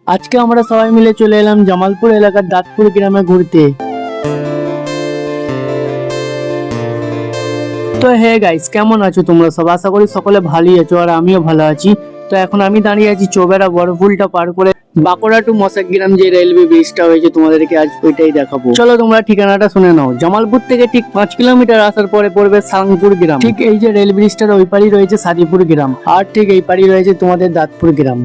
আজকে আমরা সবাই মিলে চলে এলাম জামালপুর এলাকার দাঁতপুর গ্রামে ঘুরতে। তো হে গাইস, কেমন আছো তোমরা সব? আশা করি সকলে ভালোই আছো আর আমিও ভালো আছি। তো এখন আমি দাঁড়িয়ে আছি চৌবেড়া বড়ফুলটা পার করে বাঁকুড়া টু মশাগ্রাম যে রেলওয়ে ব্রিজটা হয়েছে, তোমাদেরকে আজ ওইটাই দেখাবো। চলো তোমরা ঠিকানাটা শুনে নাও। জামালপুর থেকে ঠিক 5 কিলোমিটার আসার পরে পড়বে সাংপুর গ্রাম। ঠিক এই যে রেল ব্রিজটার ওই পারই রয়েছে সাদিপুর গ্রাম, আর ঠিক এই পারই রয়েছে তোমাদের দাঁতপুর গ্রাম।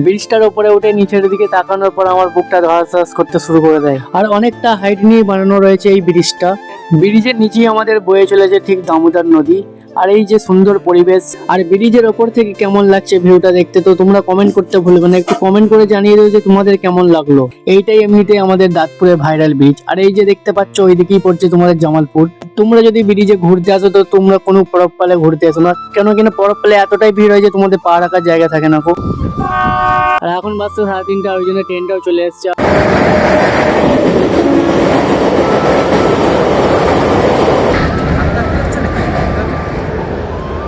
ব্রিজটার উপরে উঠে নিচের দিকে তাকানোর পর আমার বুকটা ধড়াস করতে শুরু করে দেয়। আর অনেকটা হাইট নিয়ে বানানো রয়েছে এই ব্রিজটা। ব্রিজের নিচেই আমাদের বয়ে চলেছে ঠিক দামোদর নদী। আর এই যে সুন্দর পরিবেশ, আর ব্রিজের ওপর থেকে কেমন লাগছে ভিউটা দেখতে, তো তোমরা কমেন্ট করতে ভুলবে না। একটু কমেন্ট করে জানিয়ে দেবে যে তোমাদের কেমন লাগলো। এইটাই এমনিতেই আমাদের দাঁতপুরের ভাইরাল ব্রিজ। আর এই যে দেখতে পাচ্ছ ওইদিকেই পড়ছে তোমাদের জামালপুর। তোমরা যদি ব্রিজে ঘুরতে আসো তো তোমরা কোনো পরবকালে ঘুরতে আসো না, কেন কিনা পরবকালে এতটাই ভিড় হয় যে তোমাদের পা রাখার জায়গা থাকে না গো। আর এখন বাজছে 3:30, ওই জন্য ট্রেনটাও চলে এসছে।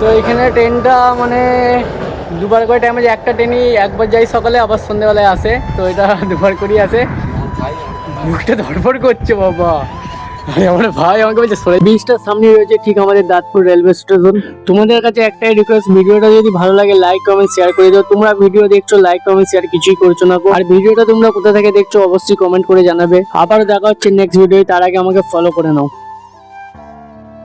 তো এখানে ট্রেনটা মানে দুবার করে টাইমে, যে একটা ট্রেনই একবার যাই সকালে আবার সন্ধ্যেবেলায় আসে, তো এটা দুবার করেই আসে। মুখটা ধড়ফড় করছে বাবা। আরে আমার ভাই আমাকে বলছে সরে। ব্রিজটার সামনে রয়েছে ঠিক আমাদের দাঁতপুর রেলওয়ে স্টেশন। তোমাদের কাছে একটাই রিকোয়েস্ট, ভিডিওটা যদি ভালো লাগে লাইক কমেন্ট শেয়ার করে দাও। তোমরা ভিডিও দেখছো, লাইক কমেন্ট শেয়ার কিছুই করছো না। আর ভিডিওটা তোমরা কোথা থেকে দেখছো অবশ্যই কমেন্ট করে জানাবে। আবার দেখা হচ্ছে নেক্সট ভিডিও, তার আগে আমাকে ফলো করে নাও।